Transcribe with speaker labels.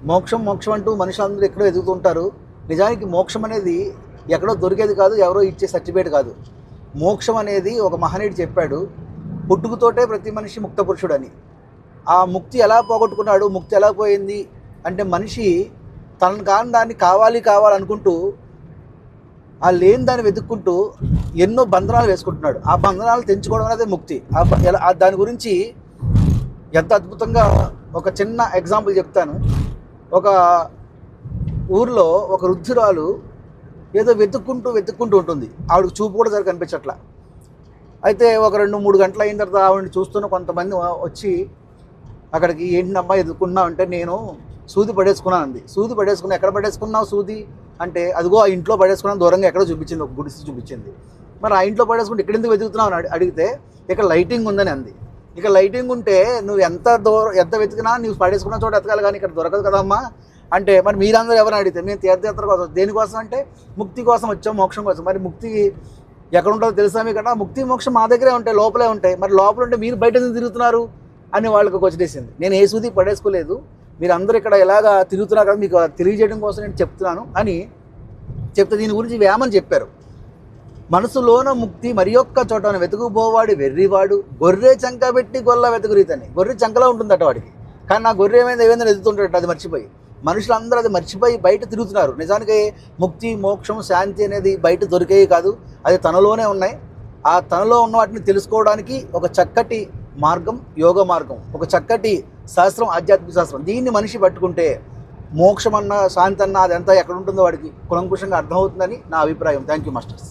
Speaker 1: మోక్షం మోక్షం అంటూ మనుషులందరూ ఎక్కడో ఎదుగుతుంటారు. నిజానికి మోక్షం అనేది ఎక్కడో దొరికేది కాదు, ఎవరో ఇచ్చే సర్టిఫికేట్ కాదు. మోక్షం అనేది ఒక మహనీయుడు చెప్పాడు, పుట్టుకతోటే ప్రతి మనిషి ముక్త పురుషుడని. ఆ ముక్తి ఎలా పోగొట్టుకున్నాడు, ముక్తి ఎలా పోయింది అంటే మనిషి తనను కాని దాన్ని కావాలనుకుంటూ ఆ లేని దాన్ని వెతుక్కుంటూ ఎన్నో బంధనాలు వేసుకుంటున్నాడు. ఆ బంధనాలు తెంచుకోవడం అనేది ముక్తి. దాని గురించి ఎంత అద్భుతంగా ఒక చిన్న ఎగ్జాంపుల్ చెప్తాను. ఒక ఊర్లో ఒక వృద్ధురాలు ఏదో వెతుక్కుంటూ ఉంటుంది. ఆవిడకి చూపు కూడా సరిగ్గా కనిపించట్లా. అయితే ఒక 2-3 గంటలు అయిన తర్వాత ఆవిడని చూస్తున్న కొంతమంది వచ్చి అక్కడికి, ఏంటమ్మా ఎదుర్కొన్నావు అంటే, నేను సూది పడేసుకున్నాను అంది. సూది పడేసుకున్నా, ఎక్కడ పడేసుకున్నావు సూది అంటే, అదిగో ఆ ఇంట్లో పడేసుకున్నాను, దూరంగా ఎక్కడో చూపించింది, ఒక గుడిసి చూపించింది. మరి ఆ ఇంట్లో పడేసుకుంటే ఇక్కడ ఎందుకు వెతుకుతున్నావు అని అడిగితే, ఇక్కడ లైటింగ్ ఉందని అంది. ఇక లైటింగ్ ఉంటే నువ్వు ఎంత వెతికినా నువ్వు పడేసుకున్న చోట ఎతకాలి, కానీ ఇక్కడ దొరకదు కదమ్మా అంటే, మరి మీరందరూ ఎవరు అడిగితే, మేము తీర్థయాత్ర కోసం. దేనికోసం అంటే ముక్తి కోసం వచ్చాం, మోక్షం కోసం. మరి ముక్తి ఎక్కడ ఉంటుందో తెలుసా మీకు? కదా ముక్తి మోక్షం మా దగ్గరే ఉంటాయి, లోపలే ఉంటాయి. మరి లోపల ఉంటే మీరు బయట ఎందుకు తిరుగుతున్నారు అని వాళ్ళకి వచ్చేసింది. నేను ఏ సూది పడేసుకోలేదు, మీరు అందరూ ఇక్కడ ఎలాగా తిరుగుతున్నారు కదా, మీకు తెలియజేయడం కోసం నేను చెప్తున్నాను అని చెప్తే దీని గురించి వేమని చెప్పారు. మనసులోన ముక్తి మరి ఒక్క చోటను వెతుకుపోవాడు వెర్రివాడు, గొర్రె చంక పెట్టి గొల్ల వెతుకురీతని. గొర్రె చంకలో ఉంటుందట వాడికి, కానీ నా గొర్రె ఏమైంది ఎదుగుతుంటాడు, అది మర్చిపోయి. మనుషులందరూ అది మర్చిపోయి బయట తిరుగుతున్నారు. నిజానికి ముక్తి మోక్షం శాంతి అనేది బయట దొరికేవి కాదు, అది తనలోనే ఉన్నాయి. ఆ తనలో ఉన్న వాటిని తెలుసుకోవడానికి ఒక చక్కటి మార్గం యోగ మార్గం, ఒక చక్కటి శాస్త్రం ఆధ్యాత్మిక శాస్త్రం. దీన్ని మనిషి పట్టుకుంటే మోక్షం అన్న శాంతి అన్న అదంతా ఎక్కడ ఉంటుందో వాడికి కులంకుషంగా అర్థమవుతుందని నా అభిప్రాయం. Thank you masters.